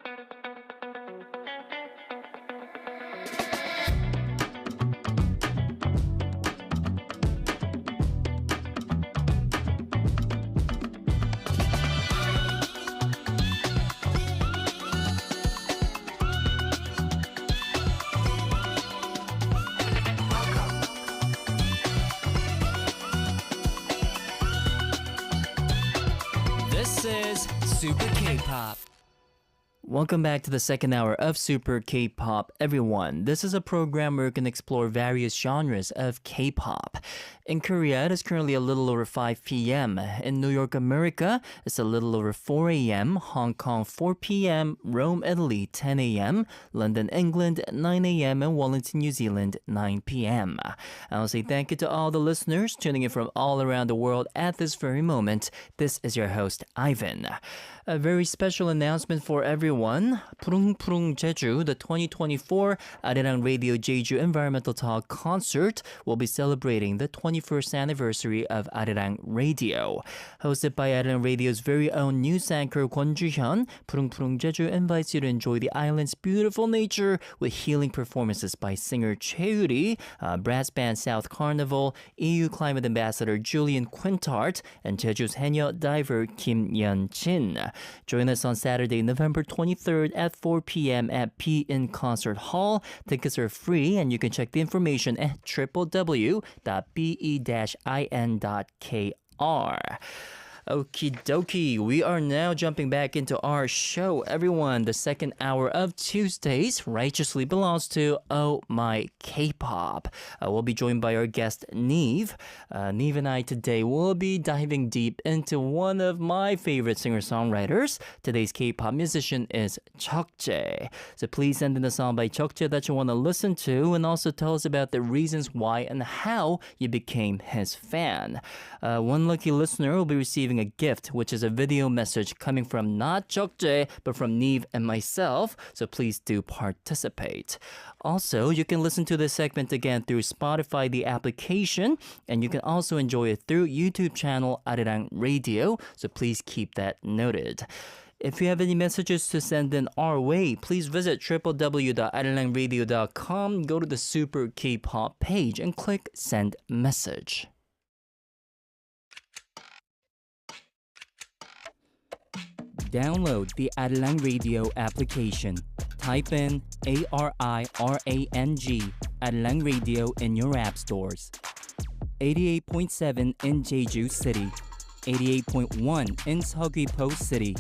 This is Super K-Pop. Welcome back to the second hour of Super K-Pop, everyone. This is a program where you can explore various genres of K-Pop. In Korea, it is currently a little over 5 p.m. In New York, America, it's a little over 4 a.m. Hong Kong, 4 p.m. Rome, Italy, 10 a.m. London, England, 9 a.m. and Wellington, New Zealand, 9 p.m. I'll say thank you to all the listeners tuning in from all around the world at this very moment. This is your host, Ivan. A very special announcement for everyone. 푸릉푸릉 제주, the 2024 Arirang Radio Jeju Environmental Talk Concert will be celebrating the 21st anniversary of Arirang Radio. Hosted by Arirang Radio's very own news anchor Kwon Ju-hyun, 푸릉푸릉 제주 invites you to enjoy the island's beautiful nature with healing performances by singer Chae-uri, brass band South Carnival, EU Climate Ambassador Julian Quintard, and Jeju's Haenyeo diver Kim Yeon-jin. Join us on Saturday, November 23rd at 4 p.m. at P-In Concert Hall. Tickets are free and you can check the information at www.be-in.kr. Okie dokie, we are now jumping back into our show. Everyone, the second hour of Tuesdays righteously belongs to Oh My K-Pop. We'll be joined by our guest, NIve. NIve and I today will be diving deep into one of my favorite singer-songwriters. Today's K-pop musician is Jukjae. So please send in a song by Jukjae that you want to listen to and also tell us about the reasons why and how you became his fan. One lucky listener will be receiving a gift, which is a video message coming from not Jukjae, but from NIve and myself, so please do participate. Also, you can listen to this segment again through Spotify, the application, and you can also enjoy it through YouTube channel Arirang Radio, so please keep that noted. If you have any messages to send in our way, please visit www.arirangradio.com, go to the Super K-Pop page, and click Send Message. Download the Arirang Radio application. Type in ARIRANG, Arirang Radio in your app stores. 88.7 in Jeju City, 88.1 in Seogwipo City,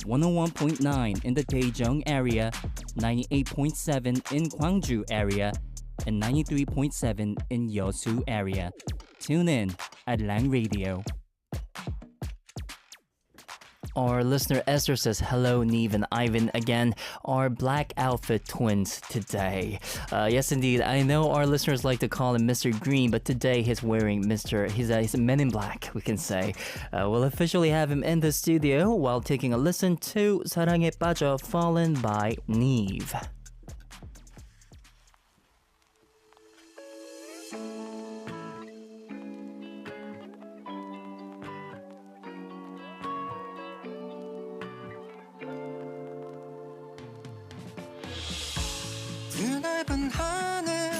101.9 in the Daejeong area, 98.7 in Gwangju area, and 93.7 in Yeosu area. Tune in, Arirang Radio. Our listener Esther says, hello, NIve and Ivan again, our black outfit twins today. Yes, indeed. I know our listeners like to call him Mr. Green, but today he's wearing he's a Men in Black, we can say. We'll officially have him in the studio while taking a listen to 사랑에 빠져 Fallen by NIve. 드넓은 하늘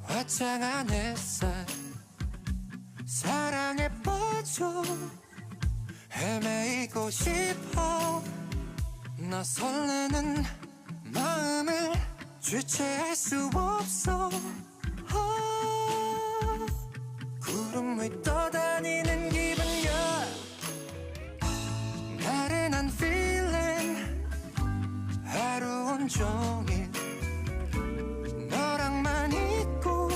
화창한 햇살 사랑에 빠져 헤매이고 싶어 나 설레는 마음을 주체할 수 없어 구름 위 떠다니는 기분이야 나른한 feeling 하루 온종일 너랑만 있고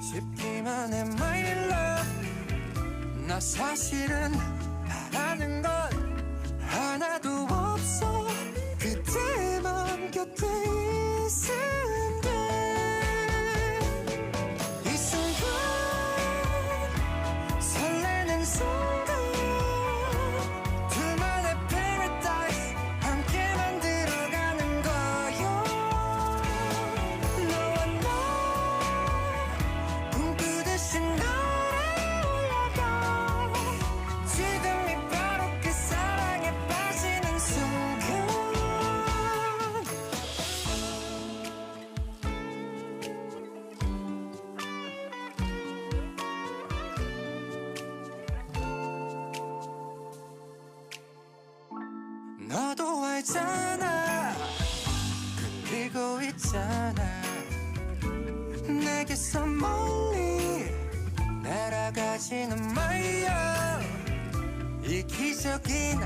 싶기만 해 my love 나 사실은 바라는 건 하나도 없어 그대만 곁에 있으면 돼 이 순간 설레는 순간 둘만의 paradise 함께 만들어가는 거야 너와 나 꿈꾸듯이 날아올라가 지금이 바로 그 사랑에 빠지는 순간 너도 알잖아 끌리고 있잖아 내게서 멀리 날아가지는 마요 이기적인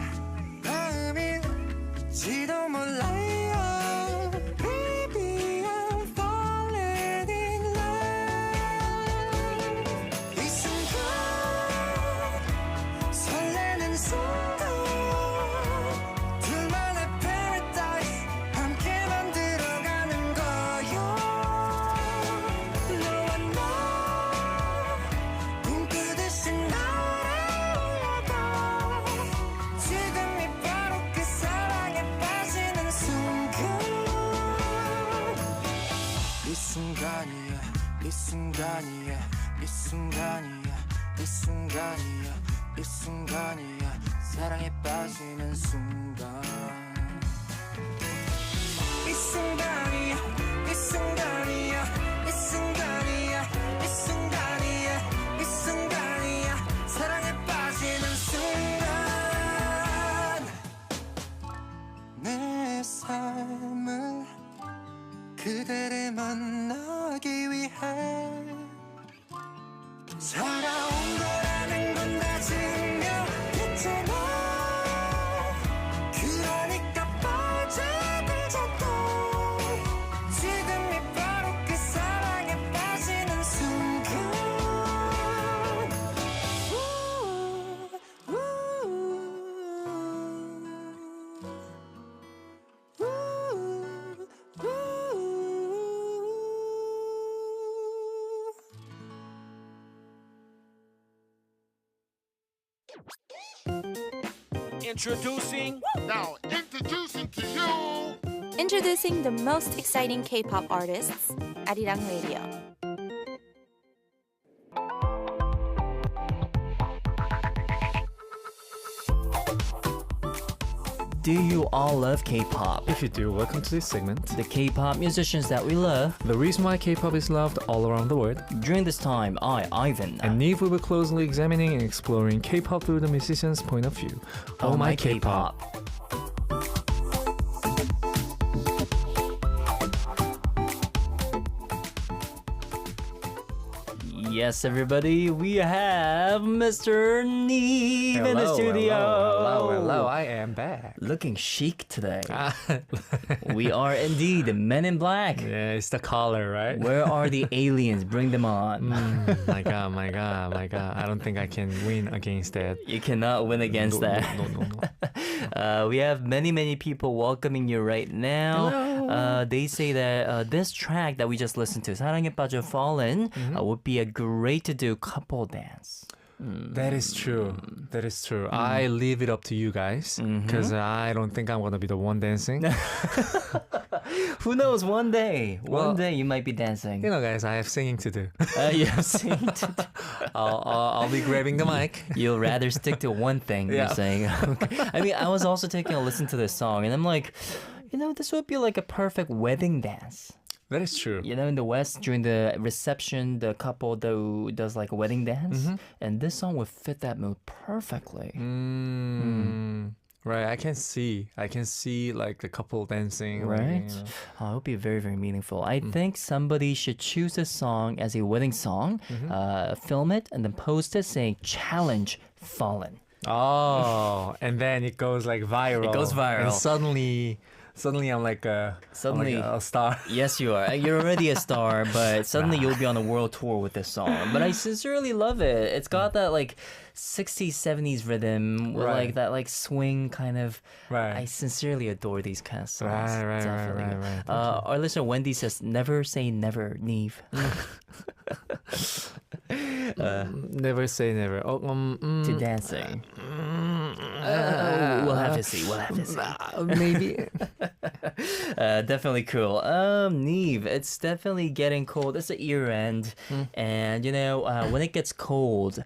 마음일지도 몰라요 Baby I'm falling in love 이 순간 설레는 순간 둘만의 paradise 함께 만들어가는 거요 너와 나 꿈꾸듯이 날아올라가 지금이 바로 그 사랑에 빠지는 순간 이 순간이야 이 순간이야 이 순간이야 이 순간이야 이 순간이야 사랑에 빠지는 순간 이 순간이야 이 순간이야 이 순간이야 이 순간이야 이 순간이야 사랑에 빠지는 순간 내 삶을 그대를 만나기 위해 살아온 거라는 건 다 증명했잖아 그러니까 빠져들자고 지금이 바로 그 사랑에 빠지는 순간 우, 우, 우, 우. Introducing Now introducing to you Introducing the most exciting K-pop artists, Arirang Radio. Do you all love K-pop? If you do, welcome to this segment. The K-pop musicians that we love. The reason why K-pop is loved all around the world. During this time, I, Ivan, And NIve will be closely examining and exploring K-pop through the musician's point of view. Oh My K-pop. Yes, everybody, we have Mr. NIve in the studio. Hello, I am back. Looking chic today. We are indeed Men in Black. Yeah, it's the color, right? Where are the aliens? Bring them on. My God. I don't think I can win against that. You cannot win against that. No. We have many people welcoming you right now. They say that this track that we just listened to, 사랑에 빠져 Fallen, would be a great to do couple dance. That is true. I leave it up to you guys because I don't think I'm gonna be the one dancing. Who knows? One day Well, you might be dancing. You know, guys, I have singing to do. You have singing to do. I'll be grabbing the mic. You'll rather stick to one thing, Yeah. you're saying. Okay. I mean, I was also taking a listen to this song, and I'm like, this would be like a perfect wedding dance. That is true. In the West, during the reception, the couple does like a wedding dance, and this song would fit that mood perfectly. Right, I can see like the couple dancing. Right? Like, It would be very, very meaningful. I think somebody should choose this song as a wedding song, film it, and then post it saying, challenge fallen. Oh, and then it goes like viral. It goes viral. And suddenly I'm like a star. Yes, you are. You're already a star, but suddenly you'll be on a world tour with this song. But I sincerely love it. It's got that like 60s, 70s rhythm with like that like swing kind of. Right. I sincerely adore these kind of songs. Right. Definitely. Our listener Wendy says, never say never, NIve. Never say never. To dancing. We'll have to see. Maybe. Definitely cool. NIve, it's definitely getting cold. It's the year end, and when it gets cold,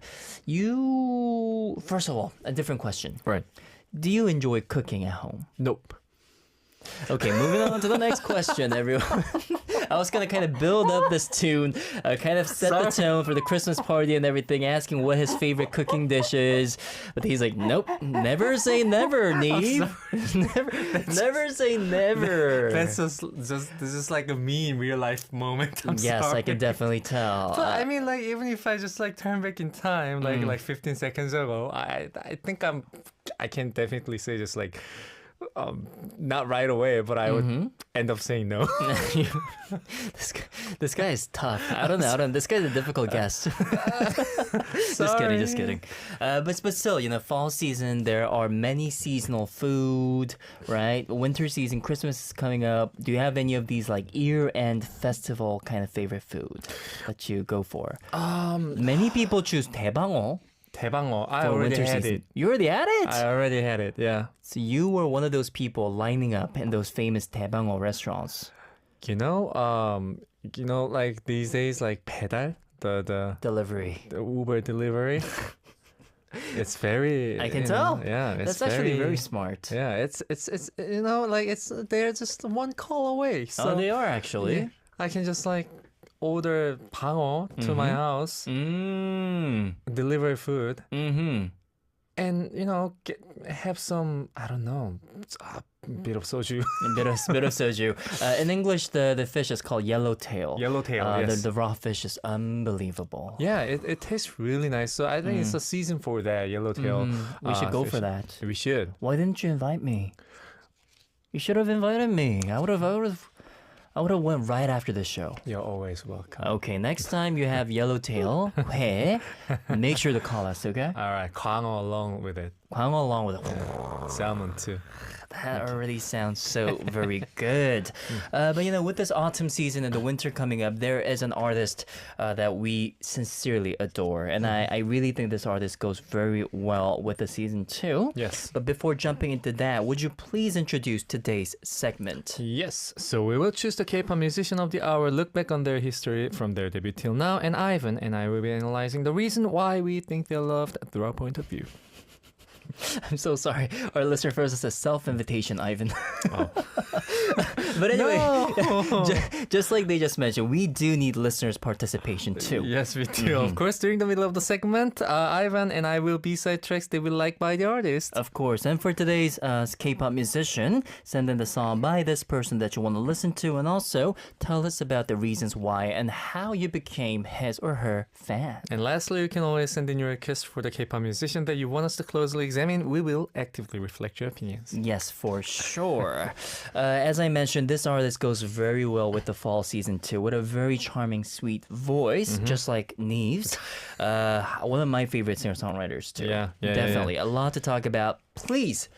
first of all, a different question. Right. Do you enjoy cooking at home? Nope. Okay, moving on to the next question, everyone. I was gonna kind of build up this tune, kind of set the tone for the Christmas party and everything, asking what his favorite cooking dish is. But he's like, nope, never say never, Neve. never say never. That's just this is like a me in real life moment. I'm Yes, sorry. I can definitely tell. But I mean, like, even if I just like turn back in time, like 15 seconds ago, I think I can definitely say just like not right away, but I would end up saying no. This guy is tough. I don't know. This guy's a difficult guest. Just kidding. But still, fall season, there are many seasonal food, right? Winter season, Christmas is coming up. Do you have any of these like year-end festival kind of favorite food that you go for? Many people choose 대방어. 대방어. I for already winter had season. it. You already had it? I already had it. Yeah. So you were one of those people lining up in those famous 대방어 restaurants. Like these days, like 배달, the Delivery. Uber delivery. It's very. I can tell. Yeah, it's That's actually very smart. Yeah, it's like they're just one call away. So They are actually. yeah, I can just like order 방어 to my house, deliver food, and have some, I don't know, a bit of soju. bit of soju. In English, the fish is called yellowtail. Yellowtail, yes. The raw fish is unbelievable. Yeah, it tastes really nice. So I think it's a season for that yellowtail. We should go fish. for that. We should. Why didn't you invite me? You should have invited me. I would have went right after the show. You're always welcome. Okay, next time you have yellowtail, 회, make sure to call us, okay? All right, 광어 along with it. 광어 along with it. Salmon too. That already sounds so very good. But with this autumn season and the winter coming up, there is an artist that we sincerely adore. And I really think this artist goes very well with the season too. Yes. But before jumping into that, would you please introduce today's segment? Yes, so we will choose the K-pop musician of the hour, look back on their history from their debut till now, and Ivan and I will be analyzing the reason why we think they're loved through our point of view. I'm so sorry. Our listener first is a self-invitation, Ivan. Oh. But anyway, No. just like they just mentioned, we do need listeners' participation too. Yes, we do. Of course, during the middle of the segment, Ivan and I will B-side tracks they will like by the artist. Of course. And for today's K-pop musician, send in the song by this person that you want to listen to, and also tell us about the reasons why and how you became his or her fan. And lastly, you can always send in your request for the K-pop musician that you want us to closely examine. We will actively reflect your opinions. Yes, for sure. As I mentioned, this artist goes very well with the fall season too, with a very charming, sweet voice, just like Nive's. One of my favorite singer-songwriters too. Yeah, Definitely. A lot to talk about. Please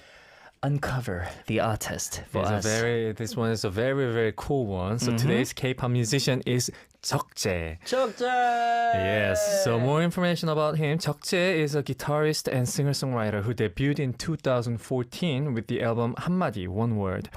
uncover the artist for us. This one is a very, very cool one. So today's K-pop musician is Jukjae. Jukjae! Yes, so more information about him. Jukjae is a guitarist and singer-songwriter who debuted in 2014 with the album 한마디, one word.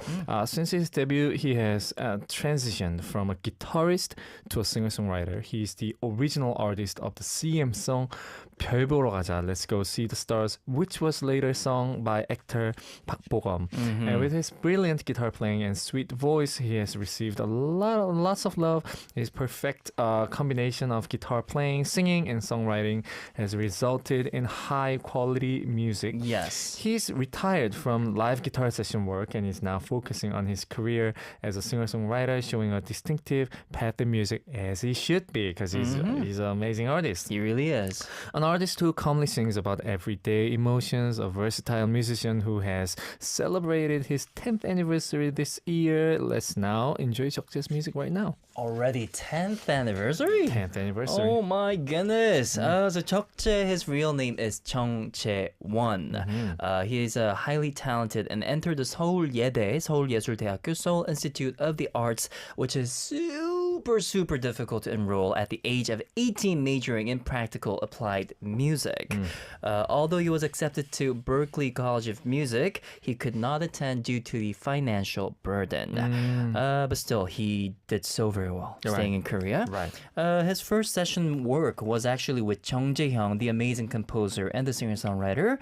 Since his debut, he has transitioned from a guitarist to a singer-songwriter. He is the original artist of the CM song 별 보러 가자, Let's Go See the Stars, which was later sung by actor Park Bo-gum. And with his brilliant guitar playing and sweet voice, he has received lots of love. His perfect combination of guitar playing, singing, and songwriting has resulted in high-quality music. Yes. He's retired from live guitar session work and is now focusing on his career as a singer-songwriter, showing a distinctive path in music as he should be, because he's an amazing artist. He really is. An artist who calmly sings about everyday emotions, a versatile musician who has celebrated his 10th anniversary this year. Let's now enjoy Jukjae's music right now. Already 10th anniversary? 10th anniversary. Oh my goodness. So Jukjae, his real name is Chung Chae-won. He is highly talented and entered the Seoul Yedae, Seoul Yesuldae학교, Seoul Institute of the Arts, which is super super difficult to enroll at the age of 18, majoring in practical applied music. Although he was accepted to Berklee College of Music, he could not attend due to the financial burden. But still, he did so very well, staying in Korea. Right. His first session work was actually with Jukjae, the amazing composer and the singer-songwriter.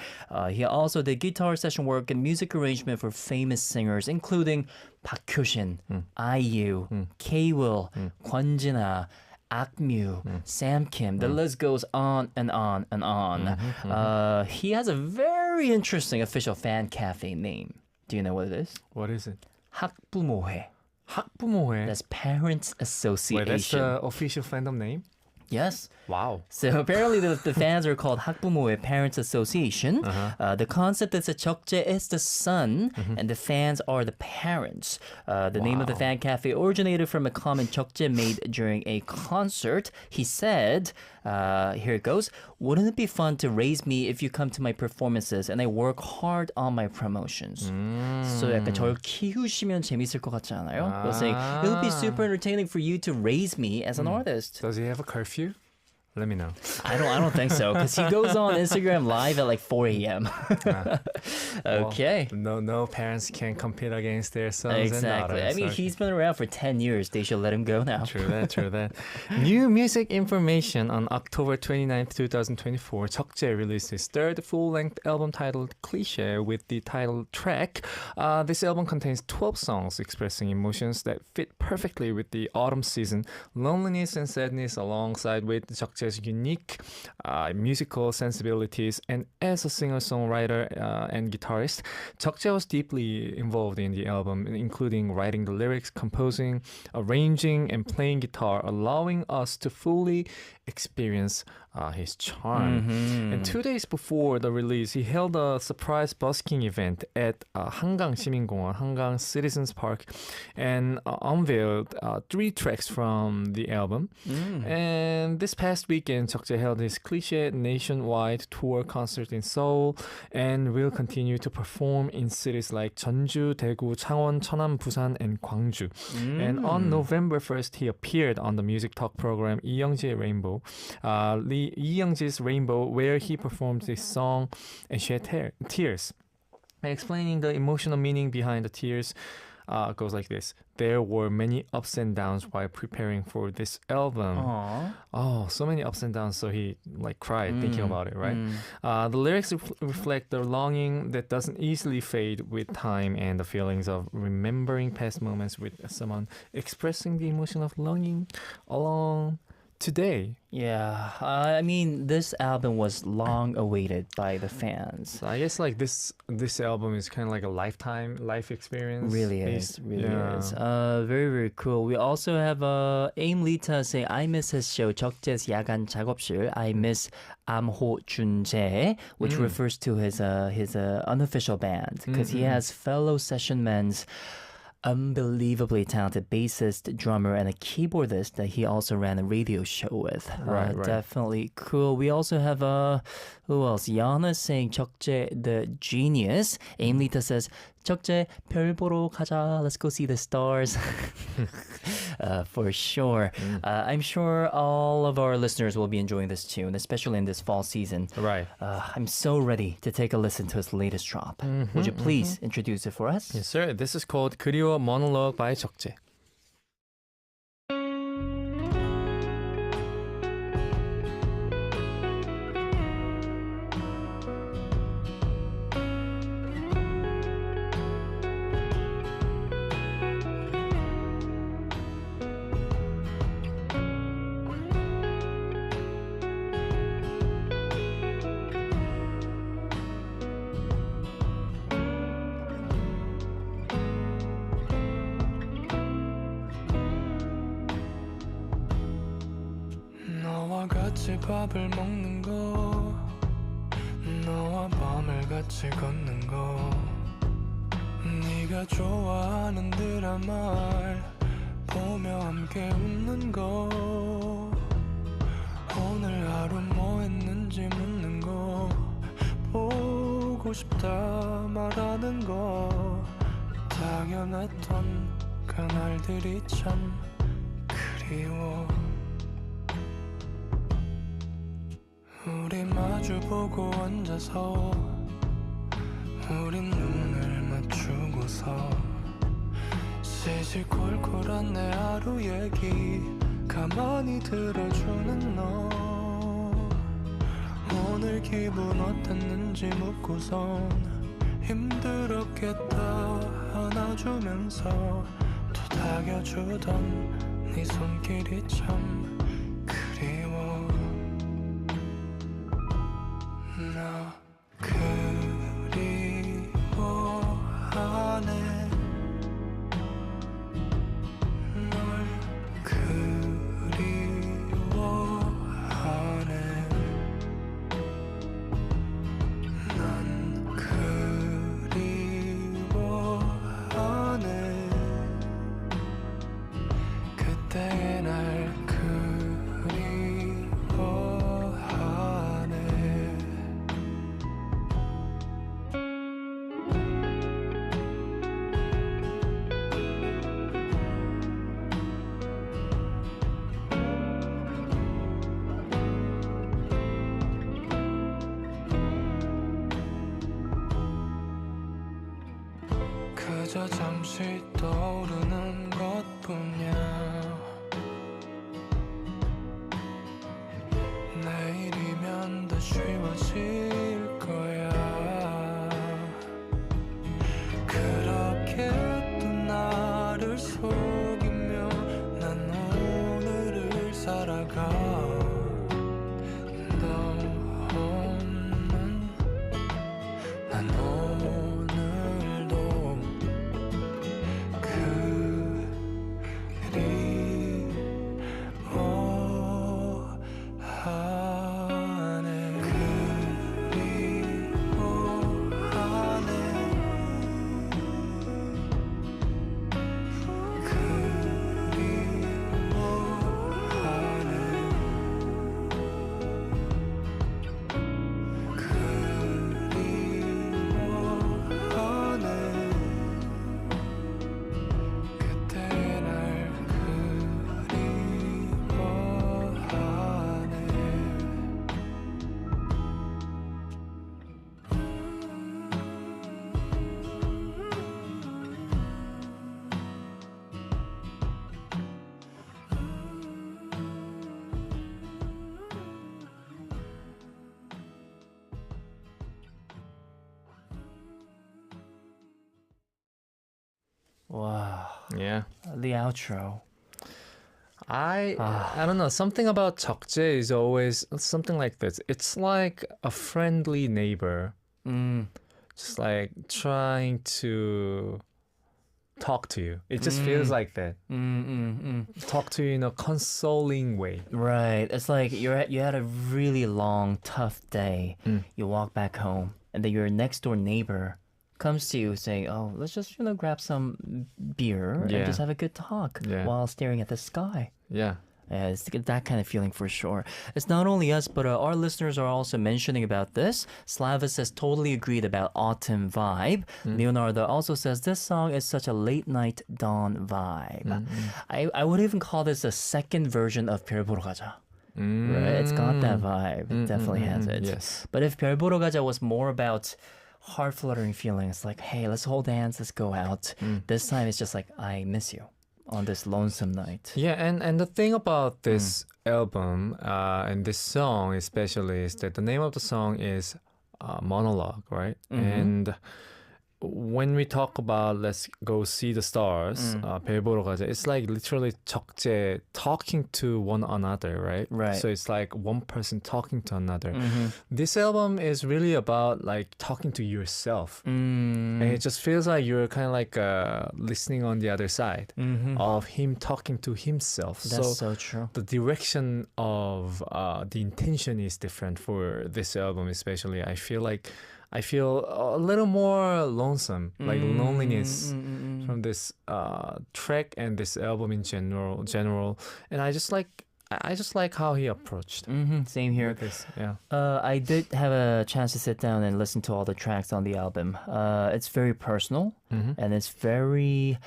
He also did guitar session work and music arrangement for famous singers, including Park Hyo-shin, IU, K-Will, Kwon Akmu, Sam Kim. The list goes on and on and on. He has a very interesting official fan cafe name. Do you know what it is? What is it? 학부모회. 학부모회. That's Parents Association. Wait, that's the official fandom name? Yes. Wow. So apparently the fans are called 학부모회 Parents Association. The concept is that Jukjae is the son and the fans are the parents. The name of the fan cafe originated from a comment Jukjae made during a concert. He said, here it goes, wouldn't it be fun to raise me if you come to my performances and I work hard on my promotions. So 약간 저를 키우시면 재밌을 것 같지 않아요? He was saying, it would be super entertaining for you to raise me as an artist. Does he have a curfew? Let me know. I don't think so, because he goes on Instagram live at like 4 a.m. Okay. Well, no parents can compete against their sons and Exactly. daughters. I mean, he's been around for 10 years. They should let him go now. True that. New music information on October 29th, 2024. Jukjae released his third full-length album titled Cliché with the title track. This album contains 12 songs expressing emotions that fit perfectly with the autumn season, loneliness and sadness, alongside with Jukjae's unique musical sensibilities. And as a singer-songwriter and guitarist, Jukjae was deeply involved in the album, including writing the lyrics, composing, arranging, and playing guitar, allowing us to fully experience his charm. And 2 days before the release, he held a surprise busking event at 한강 시민공원, 한강 Citizens Park, and unveiled 3 tracks from the album. And this past weekend, Jukjae held his Cliché nationwide tour concert in Seoul and will continue to perform in cities like Jeonju, Daegu, Changwon, Cheonan, Busan, and Gwangju. And on November 1st, he appeared on the music talk program Lee Young-jae Rainbow, Lee Young-jae's Rainbow, where he performed this song and shed tears. And explaining the emotional meaning behind the tears, goes like this. There were many ups and downs while preparing for this album. Oh, so many ups and downs, so he cried thinking about it, right? The lyrics reflect the longing that doesn't easily fade with time and the feelings of remembering past moments with someone, expressing the emotion of longing along today. Yeah, I mean, this album was long awaited by the fans. So I guess this album is kind of like a life experience. Really is. Very, very cool. We also have Aim Lita saying, I miss his show, 적재's 야간 작업실. I miss 암호 준재, which refers to his unofficial band, because he has fellow session men's unbelievably talented bassist, drummer, and a keyboardist that he also ran a radio show with. Right. Definitely cool. We also have who else? Yana saying 적재 the genius. Aimlita says 적재 별 보러 가자. Let's go see the stars. For sure. I'm sure all of our listeners will be enjoying this tune, especially in this fall season. Right. I'm so ready to take a listen to his latest drop. Would you please introduce it for us? Yes, sir. This is called 그리워 Monologue by Jukjae. 너와 같이 밥을 먹는 거 너와 밤을 같이 걷는 거 네가 좋아하는 드라마를 보며 함께 웃는 거 오늘 하루 뭐 했는지 묻는 거 보고 싶다 말하는 거 당연했던 그날들이 참 그리워 우리 마주보고 앉아서 우린 눈을 맞추고서 시시콜콜한 내 하루 얘기 가만히 들어주는 너 오늘 기분 어땠는지 묻고선 힘들었겠다 안아주면서 토닥여주던 네 손길이 참 그리워 나 그리워하네 널 그리워하네 난 그리워하네 그때의 날 그리워하네 그저 잠시 떠오르는 것뿐이야 내일이면 더 쉬워질 거야 그렇게 또 나를 속이며 난 오늘을 살아가 너 없는 난 오늘도 그리워하네 그리워하네 그때의 날 그리워하네 Wow. Yeah. The outro. I don't know. Something about Jukjae is always something like this. It's like a friendly neighbor, just like trying to talk to you. It just feels like that. Talk to you in a consoling way. Right. It's like you had a really long, tough day. You walk back home, and then your next door neighbor comes to you saying, "Oh, let's just grab some beer Yeah. and just have a good talk Yeah. while staring at the sky." Yeah. Yeah, it's that kind of feeling for sure. It's not only us, but our listeners are also mentioning about this. Slava says totally agreed about autumn vibe. Leonardo also says this song is such a late night dawn vibe. I would even call this a second version of 별 보러 가자. Right? It's got that vibe. It definitely has it. Yes. But if 별 보러 가자 was more about heart-fluttering feelings, like, hey, let's hold hands, let's go out. This time it's just like, I miss you on this lonesome night. Yeah, and the thing about this album and this song especially is that the name of the song is Monologue, right? And when we talk about let's go see the stars, 별 보러 가자, it's like literally Jukjae talking to one another, right? Right. So it's like one person talking to another. This album is really about like talking to yourself. And it just feels like you're kind of like listening on the other side of him talking to himself. That's so true. The direction of the intention is different for this album, especially. I feel a little more lonesome, like loneliness from this track and this album in general. And I just like how he approached Same here. with this. Yeah. I did have a chance to sit down and listen to all the tracks on the album. It's very personal and it's very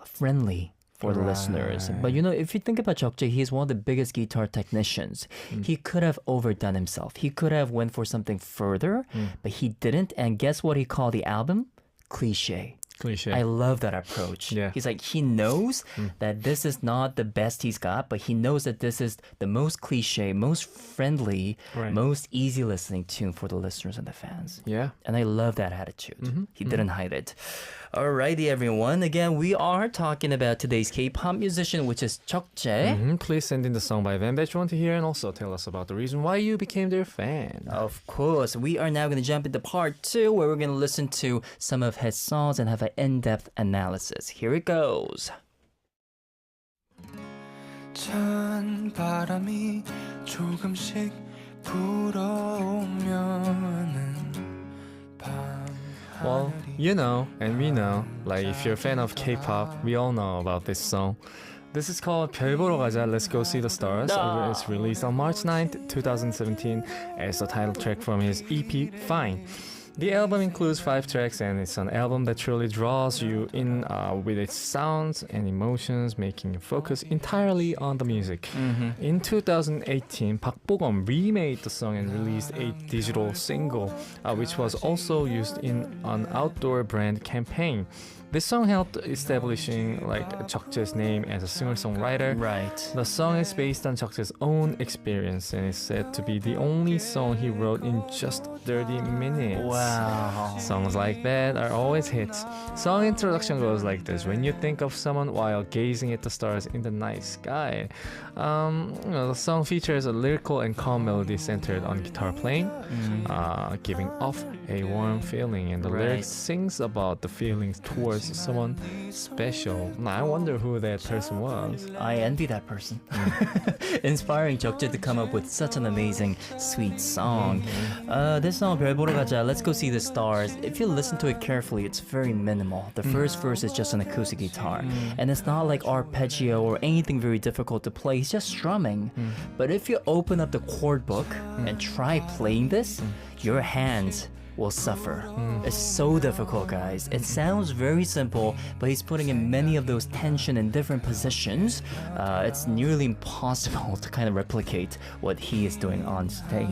friendly for the listeners. But you know, if you think about Jukjae, he's one of the biggest guitar technicians. He could have overdone himself. He could have went for something further, but he didn't. And guess what he called the album? Cliche. Cliche. I love that approach. Yeah. He's like, he knows that this is not the best he's got, but he knows that this is the most cliche, most friendly, Right. most easy listening tune for the listeners and the fans. Yeah. And I love that attitude. He didn't hide it. Alrighty, everyone. Again, we are talking about today's K-pop musician, which is Jukjae. Please send in the song by them that you want to hear and also tell us about the reason why you became their fan. Of course, we are now going to jump into part 2 where we're going to listen to some of his songs and have an in-depth analysis. Here it goes. 찬 바람이 조금씩 불어오면은 Well, you know, and we know, like if you're a fan of K-pop, we all know about this song. This is called 별 보러 가자, Let's Go See the Stars. It's released on March 9th, 2017 as the title track from his EP, Fine. The album includes 5 tracks and it's an album that truly draws you in with its sounds and emotions, making you focus entirely on the music. In 2018, Park Bo-gum remade the song and released a digital single, which was also used in an outdoor brand campaign. This song helped establishing like Jukjae's name as a singer-songwriter. Right. The song is based on Jukjae's own experience and is said to be the only song he wrote in just 30 minutes. Wow. Songs like that are always hits. Song introduction goes like this. When you think of someone while gazing at the stars in the night sky. The song features a lyrical and calm melody centered on guitar playing, giving off a warm feeling, and the lyrics sings about the feelings towards someone special. I wonder who that person was. I envy that person. Inspiring Jukjae to come up with such an amazing, sweet song. This song, 별 보러 가자, Let's Go See the Stars. If you listen to it carefully, it's very minimal. The first verse is just an acoustic guitar. And it's not like arpeggio or anything very difficult to play. It's just strumming. But if you open up the chord book and try playing this, your hands will suffer. It's so difficult, guys. It sounds very simple, but he's putting in many of those tension in different positions. It's nearly impossible to kind of replicate what he is doing on stage.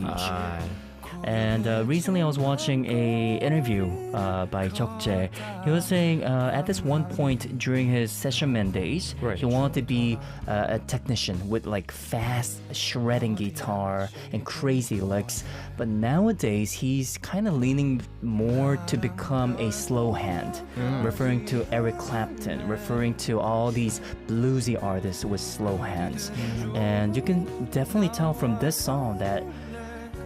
And recently I was watching a interview by Jukjae. He was saying at this one point during his session man days, he wanted to be a technician with like fast shredding guitar and crazy licks. But nowadays he's kind of leaning more to become a slow hand, referring to Eric Clapton, referring to all these bluesy artists with slow hands. And you can definitely tell from this song that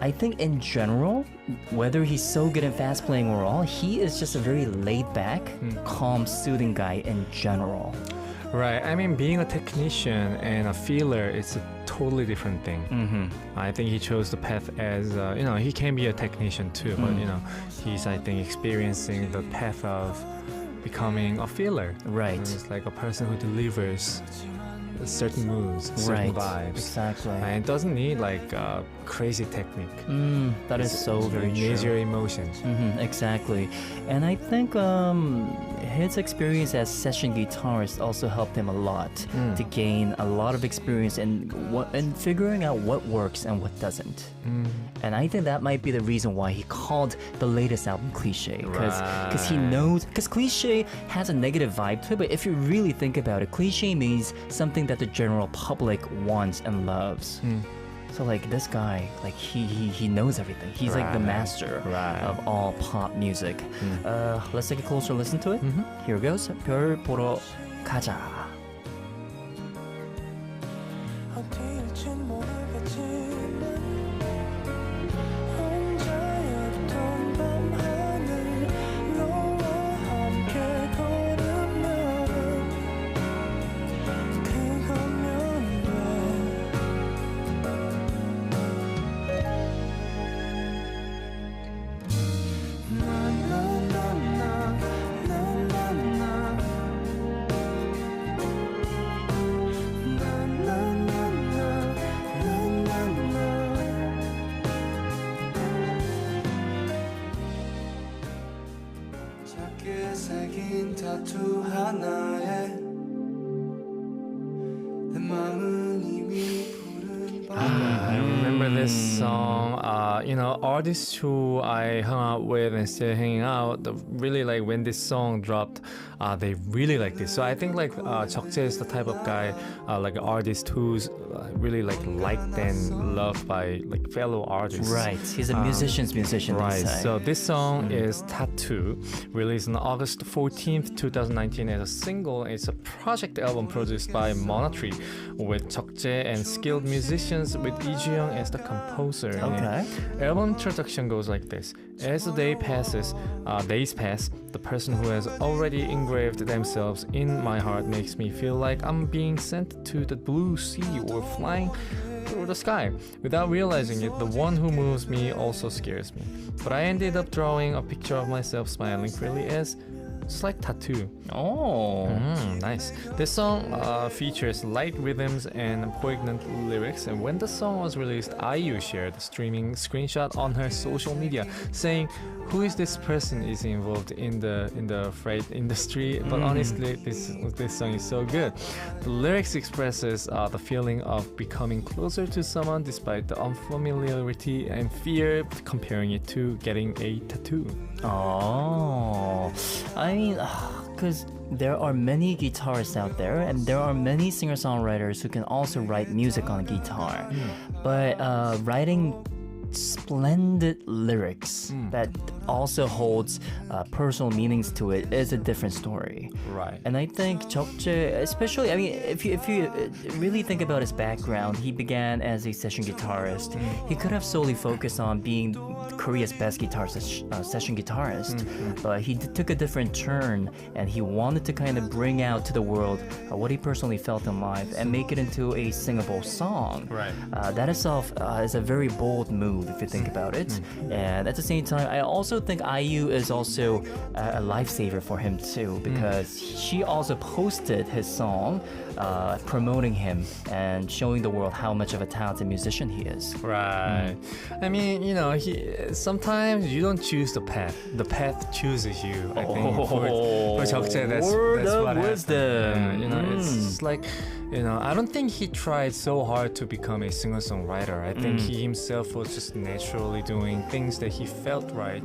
I think in general, whether he's so good in fast playing or all, he is just a very laid back, calm, soothing guy in general. Right. I mean, being a technician and a feeler is a totally different thing. I think he chose the path as, he can be a technician too, but, he's, I think, experiencing the path of becoming a feeler. Right. It's like a person who delivers certain moves, certain vibes. Exactly. And it doesn't need like crazy technique. That is so very It true. needs your emotions. Exactly. And I think his experience as session guitarist also helped him a lot to gain a lot of experience in figuring out what works and what doesn't. And I think that might be the reason why he called the latest album Cliche, because he knows, because Cliche has a negative vibe to it, but if you really think about it, Cliche means something that the general public wants and loves. So like this guy, like he knows everything. He's like the master of all pop music. Let's take a closer listen to it. Here goes. 별 보러 가자. 어디일진 모르겠지만 혼자였던 밤하늘 너와 함께 걸으면 그거면 작게 새긴 타투 하나에 this song. Artists who I hung out with and still hanging out, really like when this song dropped, they really like this. So I think like Jukjae is the type of guy, like an artist who's really like liked and loved by like fellow artists. Right. He's a musician's musician. Right. They say. So this song is Tattoo, released on August 14th, 2019 as a single. It's a project album produced by Monatree with Jukjae and skilled musicians with Lee Ju-young as the composer. Okay. Album introduction goes like this. As the days pass, the person who has already engraved themselves in my heart makes me feel like I'm being sent to the blue sea or flying through the sky. Without realizing it, the one who moves me also scares me. But I ended up drawing a picture of myself smiling freely as it's like tattoo. Oh. Nice. This song features light rhythms and poignant lyrics. And when the song was released, IU shared a streaming screenshot on her social media saying, "Who is this person is involved in the freight industry?" But honestly, this song is so good. The lyrics expresses the feeling of becoming closer to someone despite the unfamiliarity and fear, comparing it to getting a tattoo. Oh, I mean, because there are many guitarists out there, and there are many singer-songwriters who can also write music on a guitar. But writing splendid lyrics that also holds personal meanings to it is a different story. Right. And I think Jukjae, especially, I mean, if you really think about his background, he began as a session guitarist. He could have solely focused on being Korea's best session guitarist, but he took a different turn, and he wanted to kind of bring out to the world what he personally felt in life and make it into a singable song. Right. That itself is a very bold move if you think about it. And at the same time, I also think IU is also a lifesaver for him too, because she also posted his song promoting him and showing the world how much of a talented musician he is. Right. I mean, sometimes you don't choose the path chooses you. I think for Jukjae, that's Word of what wisdom. It's just like, I don't think he tried so hard to become a singer-songwriter. I think he himself was just naturally doing things that he felt right.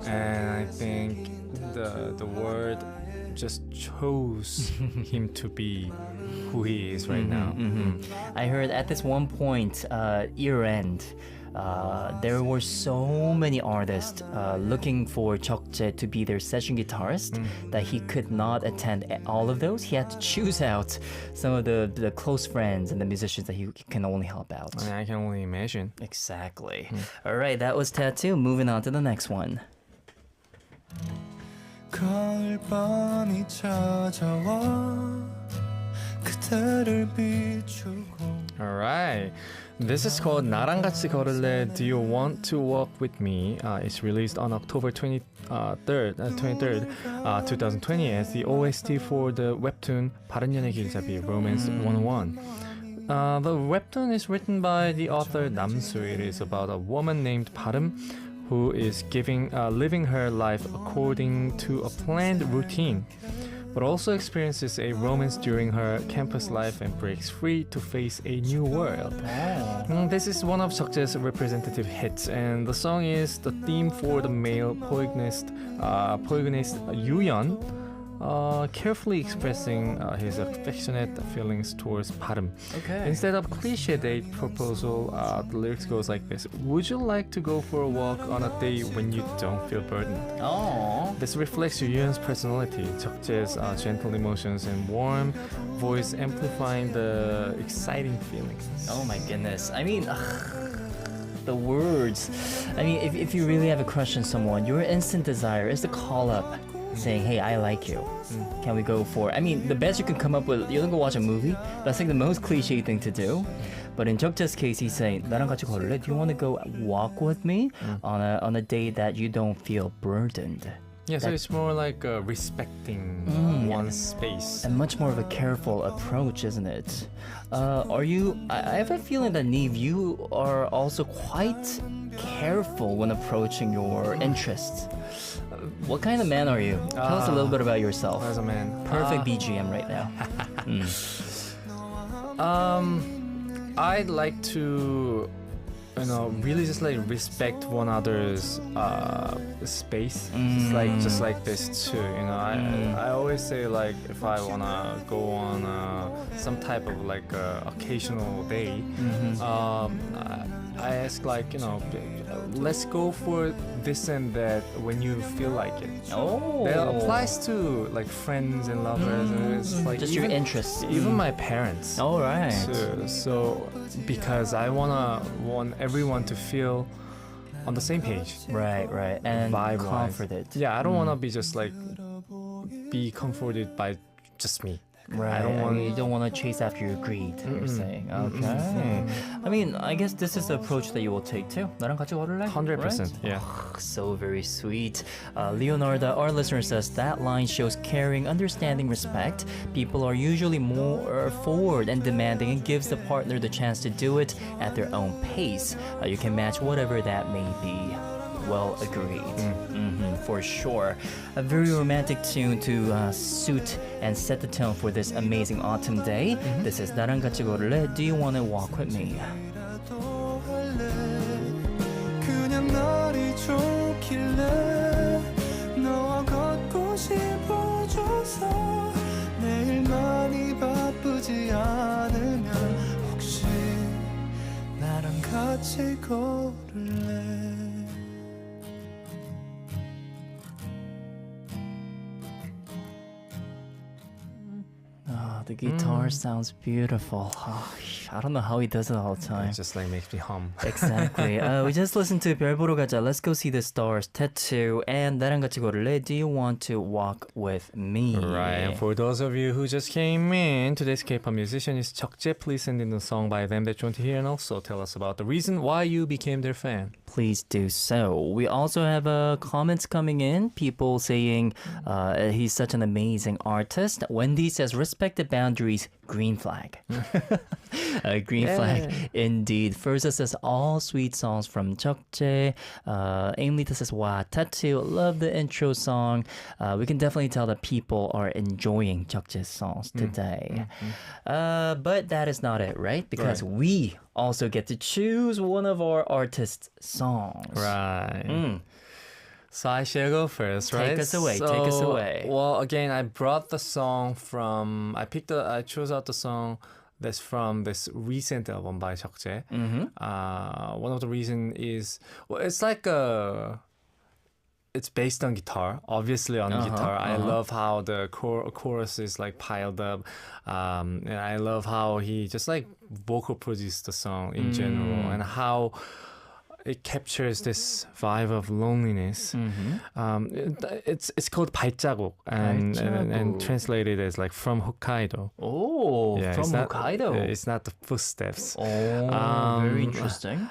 And I think the word just chose him to be who he is right now. I heard at this one point, year end, there were so many artists looking for Jukjae to be their session guitarist that he could not attend all of those. He had to choose out some of the close friends and the musicians that he can only help out. I can only imagine. Exactly. All right, that was Tattoo. Moving on to the next one. 가을밤이 찾아와 그대를 비추고. All right. This is called 나랑 같이 걸을래. Do you want to walk with me? It's released on October 23rd, 2020 as the OST for the webtoon 바른 연애 길잡이 Romance 101. The webtoon is written by the author Namsu. It is about a woman named 바름 who is living her life according to a planned routine, but also experiences a romance during her campus life and breaks free to face a new world. This is one of Jukjae's representative hits, and the song is the theme for the male polygamist Yoo-yeon, carefully expressing his affectionate feelings towards 바름. Okay. Instead of cliche date proposal, the lyrics goes like this: Would you like to go for a walk on a day when you don't feel burdened? Oh. This reflects Yoo-yeon's personality, Jukjae's gentle emotions and warm voice amplifying the exciting feelings. Oh my goodness. I mean, the words. I mean, if you really have a crush on someone, your instant desire is to call up saying, "Hey, I like you. Can we go for?" I mean, the best you can come up with, you're gonna go watch a movie. That's like the most cliche thing to do. But in Jukjae's case, he's saying, "나랑 같이 걸을래? Do you want to go walk with me on a day that you don't feel burdened?" Yeah, so it's more like respecting one's space. And much more of a careful approach, isn't it? I have a feeling that NIve, you are also quite careful when approaching your interests. What kind of man are you? Tell us a little bit about yourself. As a man. Perfect BGM right now. I'd like to really just like respect one another's space. Just like this too. I always say like if I wanna go on some type of like occasional day, I ask like let's go for this and that when you feel like it. Oh, That applies to like friends and lovers. And it's like just your interests. even my parents. All right. too. So because I want everyone to feel on the same page. Right, and Vibe-wise. comforted. Yeah, I don't want to be just like be comforted by just me. Right. I don't want. You don't want to chase after your greed. You're saying. Okay. I mean, I guess this is the approach that you will take too. 나랑 같이 걸을래? 100%. Yeah. So very sweet. Leonarda, our listener, says that line shows caring, understanding, respect. People are usually more forward and demanding and gives the partner the chance to do it at their own pace. You can match whatever that may be. Well agreed. For sure. A very romantic tune to suit and set the tone for this amazing autumn day. This is 나랑 같이 걸을래? Do you want to walk with me? 이라도 할래 그냥 날이 좋길래 너와 걷고 싶어져서 내일만이 바쁘지 않으면 혹시 나랑 같이 걸을래 The guitar sounds beautiful. I don't know how he does it all the time. It just like makes me hum. Exactly. We just listened to 별 보러 가자. Let's go see the stars. Tattoo and 나랑 같이 걸을래? Do you want to walk with me? Right, and for those of you who just came in, today's K-pop musician is Jukjae. Please send in a song by them that you want to hear and also tell us about the reason why you became their fan. Please do so. We also have comments coming in. People saying he's such an amazing artist. Wendy says, respect the boundaries, green flag. Green flag, indeed. Firza says, all sweet songs from Jukjae. Aimlita says, wow, Tattoo, love the intro song. We can definitely tell that people are enjoying Jukjae's songs today. But that is not it, right? Because we also get to choose one of our artists' songs. Right. So I shall go first, right? Take us away. Well, again, I brought the song from. I chose out the song that's from this recent album by Jukjae. One of the reason is it's like it's based on guitar, obviously on guitar. I love how the chorus is like piled up, and I love how he just like vocal produced the song in general, and how it captures this vibe of loneliness. It's called 발자국 and translated as like from Hokkaido. Oh, Yeah, from it's not- Hokkaido. It's not the footsteps. Oh, very interesting.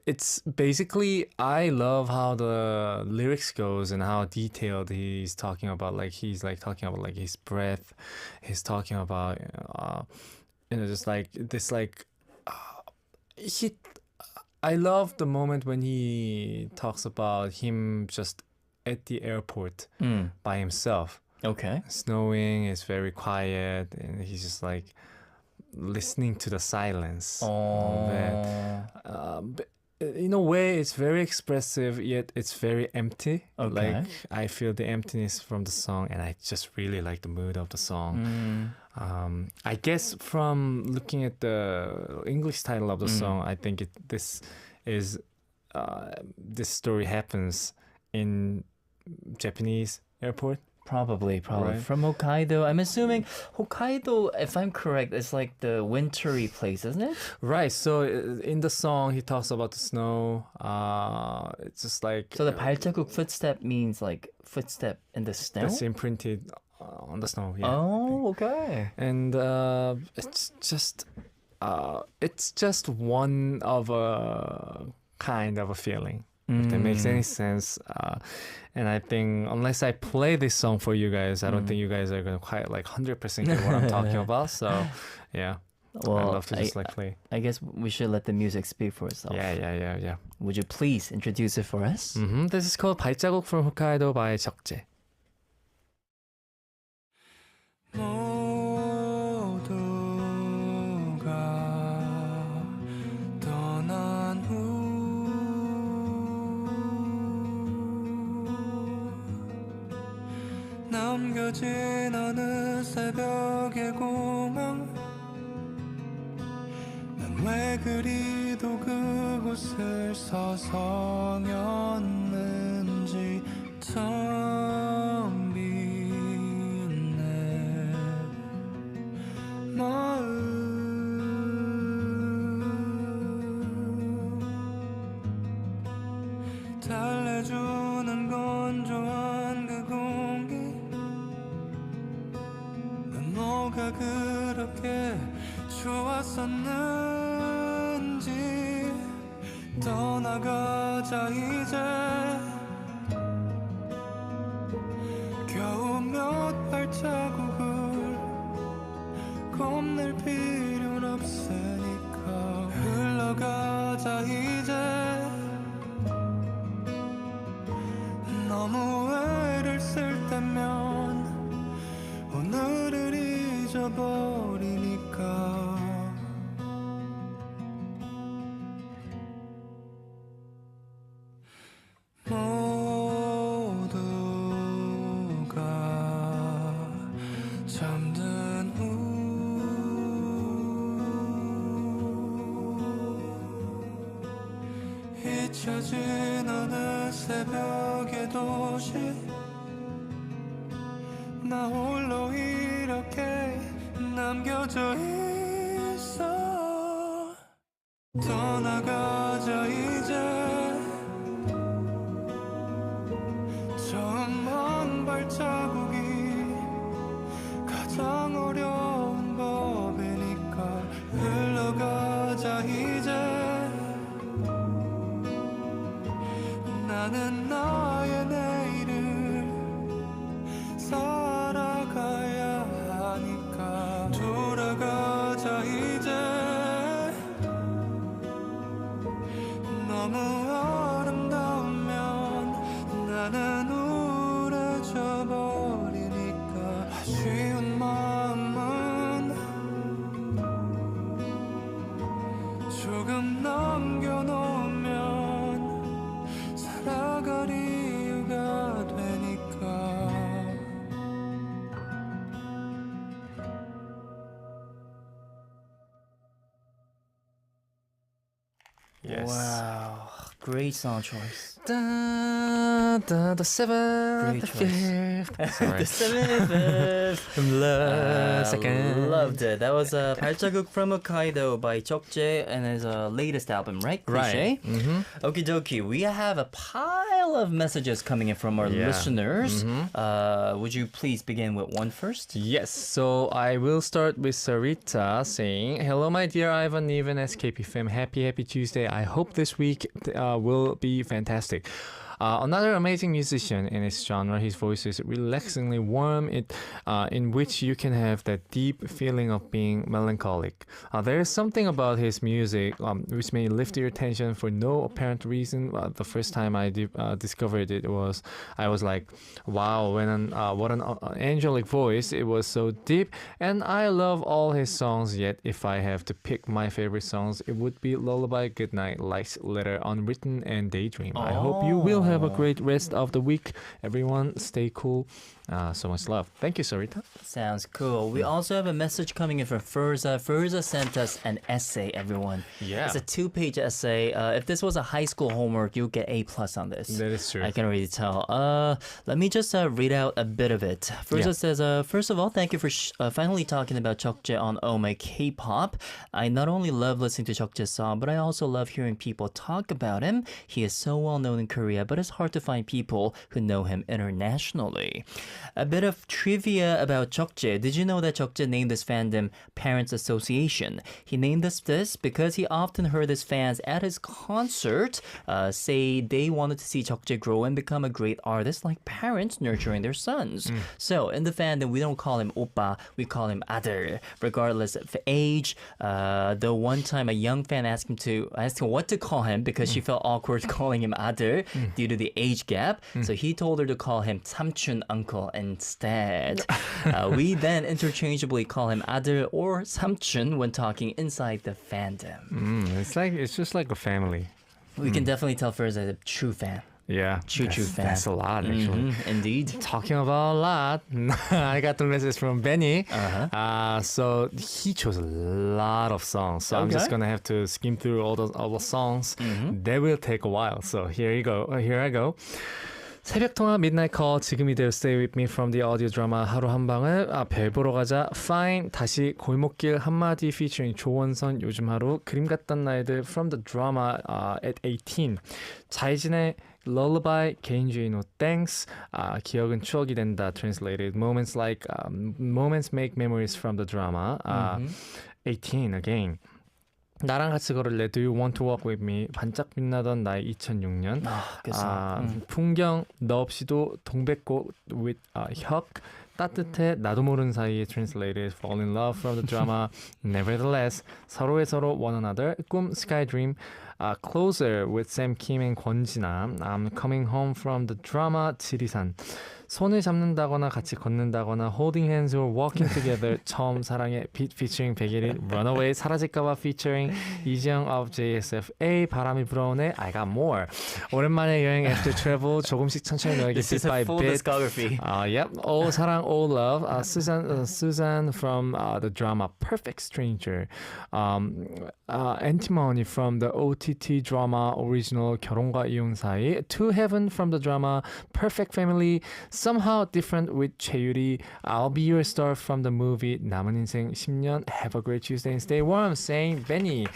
It's basically, I love how the lyrics goes and how detailed he's talking about. Like he's like talking about like his breath. He's talking about just like this like he. I love the moment when he talks about him just at the airport by himself. Okay. Snowing, it's very quiet, and he's just like listening to the silence. Oh. But in a way, it's very expressive, yet it's very empty. Okay. Like I feel the emptiness from the song, and I just really like the mood of the song. I guess from looking at the English title of the song, I think this story happens in Japanese airport. Probably. Right. From Hokkaido. I'm assuming Hokkaido, if I'm correct, is like the wintry place, isn't it? Right. So in the song, he talks about the snow. It's just like So the 발자국 footstep means like footstep in the snow? that's imprinted on the snow. Yeah. Oh, okay. And it's just one of a kind of a feeling. If that makes any sense. And I think unless I play this song for you guys, I don't think you guys are gonna quite like 100% get what I'm talking about. So yeah, Well, I love to just like play. I guess we should let the music speak for itself. Yeah. Would you please introduce it for us? This is called 발자국 from Hokkaido by Jukjae. 모두가 떠난 후 잊혀진 어느 새벽의 공항 난 왜 그리도 그곳을 서성였는지 텅 빈 내 마음 달래주는 건조한 그 공기 난 뭐가 그렇게 좋았었는지 떠나가자 이제 겨우 몇 발자국을 겁낼 필요는 없으니까 흘러가자 이제 너무 애를 쓸 때면 오늘을 잊어버리니까 모두가 잠든 후 잊혀진 어느 새벽의 도시 나 홀로 이렇게 남겨져 있어 떠나가자 이제 처음 한 발자국이 가장 어려운 법이니까 흘러가자 이제 나는 나의 내일을 살아가야 하니까 돌아가자 이제 너무 아름다우면 나는 우울해져 버리니까 아쉬운 마음은 조금 남겨놓으면 살아갈 이유가 되니까 Yes. Wow, great song choice. The seventh, Great choice. Sorry. The seventh. Second. Loved it. That was 발자국 from Hokkaido by Jukjae and his latest album, right? Right. Cliche? Okie dokie. We have a pile of messages coming in from our Yeah. listeners. Would you please begin with one first? Yes, so I will start with Sarita saying, "Hello, my dear Ivan, Nive, and SKP fam. Happy Tuesday. I hope this week will be fantastic." Another amazing musician in his genre. His voice is relaxingly warm, in which you can have that deep feeling of being melancholic. There is something about his music which may lift your attention for no apparent reason. The first time I discovered it I was like, wow, what an angelic voice. It was so deep, and I love all his songs. Yet, if I have to pick my favorite songs, it would be Lullaby, Goodnight, Lights, Letter, Unwritten, and Daydream. I hope you will have a great rest of the week. Everyone, stay cool. So much love. Thank you, Sarita. Sounds cool. We also have a message coming in from Furza. Furza sent us an essay, everyone. Yeah. It's a 2-page essay. If this was a high school homework, you'll get A+ on this. That is true. I can already tell. Let me just read out a bit of it. Furza says, first of all, thank you for finally talking about Jukjae on Oh My K-Pop. I not only love listening to Jukjae's song, but I also love hearing people talk about him. He is so well known in Korea, but it's hard to find people who know him internationally. A bit of trivia about Jukjae. Did you know that Jukjae named this fandom Parents Association? He named this because he often heard his fans at his concert say they wanted to see Jukjae grow and become a great artist like parents nurturing their sons. So in the fandom, we don't call him oppa, we call him ader, regardless of age. Though one time a young fan asked him what to call him because she felt awkward calling him ader due to the age gap. So he told her to call him 삼촌 uncle instead. We then interchangeably call him ader or 삼촌 when talking inside the fandom. It's just like a family. We can definitely tell Furza is a true fan. Yeah, Choo Choo fan. That's a lot, actually. Indeed. Talking about a lot, I got the message from Benny. So he chose a lot of songs. So I'm just Okay. gonna have to skim through all the songs. That will take a while. So here you go. Here I go. 새벽 통화 Midnight Call 지금 이대로 Stay With Me from the audio drama 하루 한 방을 별 보러 가자 Fine 다시 골목길 한마디 featuring 조원선 요즘 하루 그림 같던 날들 from the drama at 18 자이진의 Lullaby 개인주의 No Thanks 기억은 추억이 된다 translated moments like moments make memories from the drama 18 again 나랑 같이 걸을래 Do you want to walk with me 반짝 빛나던 나의 2006년 good song. 풍경 너 없이도 동백꽃 with 혁 따뜻해 나도 모르는 사이에 translated fall in love from the drama nevertheless 서로의 서로 one another 꿈 sky dream closer with Sam Kim and 권진아 I'm coming home from the drama 지리산 손을 잡는다거나 같이 걷는다거나 holding hands or walking together 처음 사랑의 빛 featuring 백예린 runaway 사라질까봐 featuring 이지영 of JSFA 바람이 불어오네 I got more 오랜만에 여행 after travel 조금씩 천천히 너에게 This bit is a by full bit discography. Yep all 사랑 all love Susan from the drama Perfect Stranger Antimony from the OTT drama original 결혼과 이혼 사이 To Heaven from the drama Perfect Family Somehow Different with 최유리 I'll Be Your Star from the movie 남은 인생 10년 Have a great Tuesday and stay warm saying Benny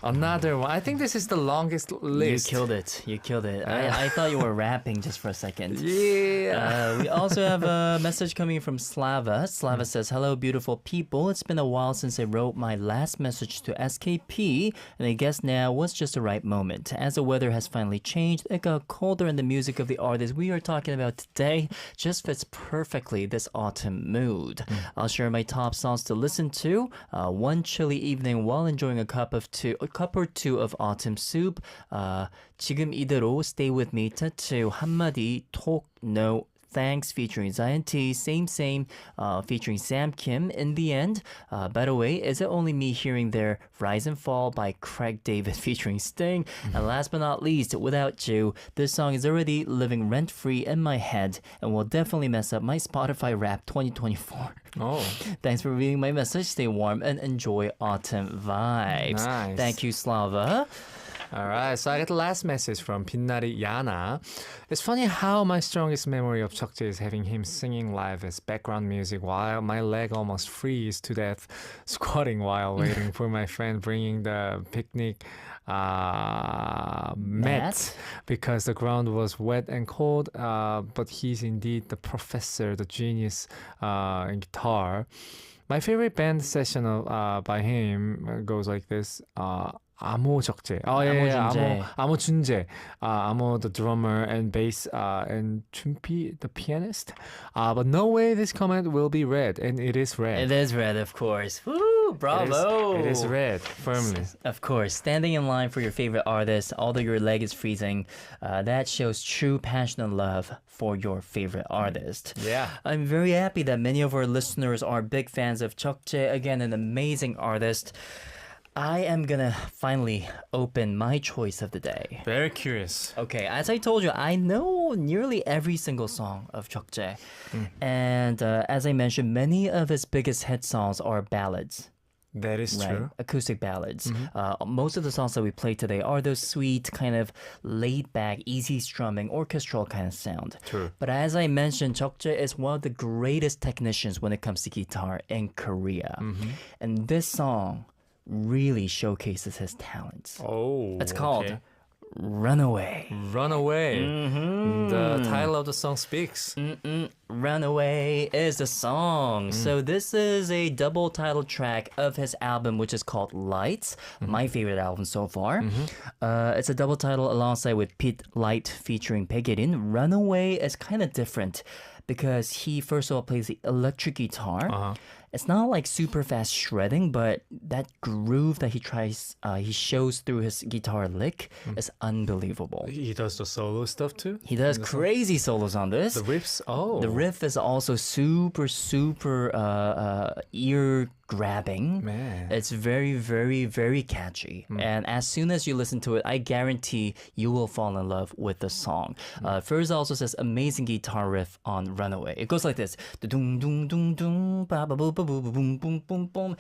Another one. I think this is the longest list. You killed it. You killed it. I thought you were rapping just for a second. Yeah. We also have a message coming from Slava. Slava says, hello, beautiful people. It's been a while since I wrote my last message to SKP, and I guess now was just the right moment. As the weather has finally changed, it got colder, and the music of the artist we are talking about today just fits perfectly this autumn mood. I'll share my top songs to listen to one chilly evening while enjoying a cup or two of autumn soup. 지금 이대로 Stay With Me Tattoo 한마디 Talk No Thanks featuring Zion T, Same featuring Sam Kim. In the end, by the way, is it only me hearing their Rise and Fall by Craig David featuring Sting? And last but not least, Without You, this song is already living rent-free in my head and will definitely mess up my Spotify Rap 2024. Oh. Thanks for reading my message. Stay warm and enjoy autumn vibes. Nice. Thank you, Slava. All right, so I got the last message from Pinnari Yana. It's funny how my strongest memory of Jukjae is having him singing live as background music while my leg almost freeze to death squatting while waiting for my friend bringing the picnic mat because the ground was wet and cold, but he's indeed the professor, the genius in guitar. My favorite band session by him goes like this. Amo Jukjae. Oh yeah, Amo Junjae. Amo the drummer and bass and Chunpi the pianist. But no way this comment will be read, and it is read. It is red, of course. Woo! Bravo! It is read firmly. Of course, standing in line for your favorite artist, although your leg is freezing, that shows true passion and love for your favorite artist. Yeah. I'm very happy that many of our listeners are big fans of Jukjae. Again, an amazing artist. I am gonna finally open my choice of the day. Very curious. Okay, as I told you, I know nearly every single song of Jukjae. And as I mentioned, many of his biggest hit songs are ballads. That is Right? true. Acoustic ballads. Most of the songs that we play today are those sweet, kind of laid back, easy strumming, orchestral kind of sound. True. But as I mentioned, Jukjae is one of the greatest technicians when it comes to guitar in Korea. And this song really showcases his talents. Oh. It's called Runaway. Runaway. The title of the song speaks. Runaway is the song. So this is a double title track of his album, which is called Lights, my favorite album so far. It's a double title alongside with Pete Light featuring Baekhyun. Runaway is kind of different because he first of all plays the electric guitar It's not like super fast shredding, but that groove that he shows through his guitar lick is unbelievable. He does the solo stuff too? He does crazy solos on this. The riffs? Oh. The riff is also super ear grabbing. Man. It's very, very, very catchy. And as soon as you listen to it, I guarantee you will fall in love with the song. First also says amazing guitar riff on Runaway. It goes like this.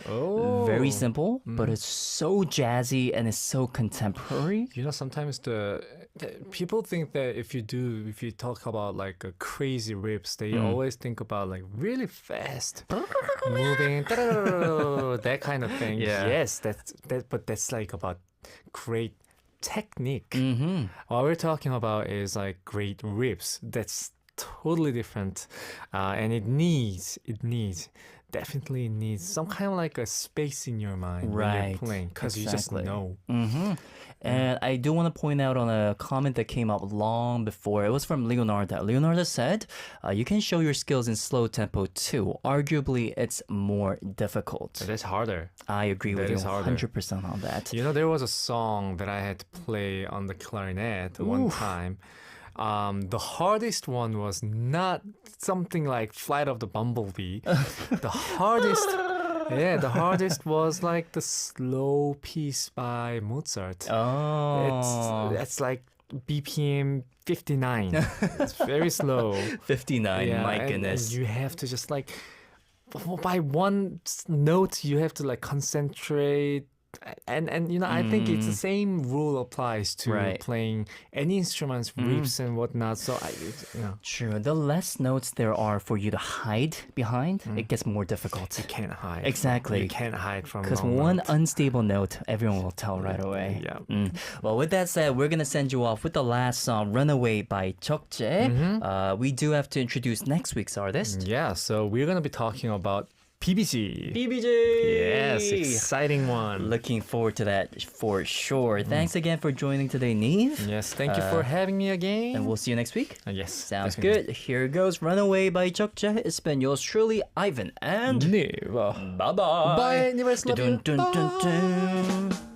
Oh. Very simple, but it's so jazzy and it's so contemporary. You know, sometimes the people think that if you talk about like a crazy riffs, they always think about like really fast moving, that kind of thing. Yeah. Yes, but that's like about great technique. Mm-hmm. What we're talking about is like great riffs. That's totally different, and it definitely needs some kind of like a space in your mind when Right. you're playing, because you just Exactly. know. Mm-hmm. And I do want to point out on a comment that came up long before. It was from Leonardo. Leonardo said, you can show your skills in slow tempo too. Arguably, it's more difficult. That's harder. I agree with That you is harder. 100% on that. You know, there was a song that I had to play on the clarinet one time. The hardest one was not something like Flight of the Bumblebee. The hardest was like the slow piece by Mozart. Oh. It's like BPM 59. It's very slow. 59, Yeah, my and goodness. you have to just like, by one note, you have to like concentrate. And you know, I think it's the same rule applies to Right. playing any instruments, riffs and whatnot. So True. The less notes there are for you to hide behind, it gets more difficult. you can't hide. Exactly. You can't hide from Because wrong one note. unstable note, everyone will tell right away. Yeah. Well, with that said, we're going to send you off with the last song, Runaway by Jukjae. We do have to introduce next week's artist. Yeah. So we're gonna be talking about PBG. BBJ! Yes, exciting one. Looking forward to that for sure. Thanks again for joining today, Neve. Yes, thank you for having me again. And we'll see you next week. Yes, Sounds definitely. good. Here goes Runaway by Jukjae. It's been yours truly, Ivan, and 네. bye-bye. Bye, Universe. Love you. Dun, dun, dun, dun.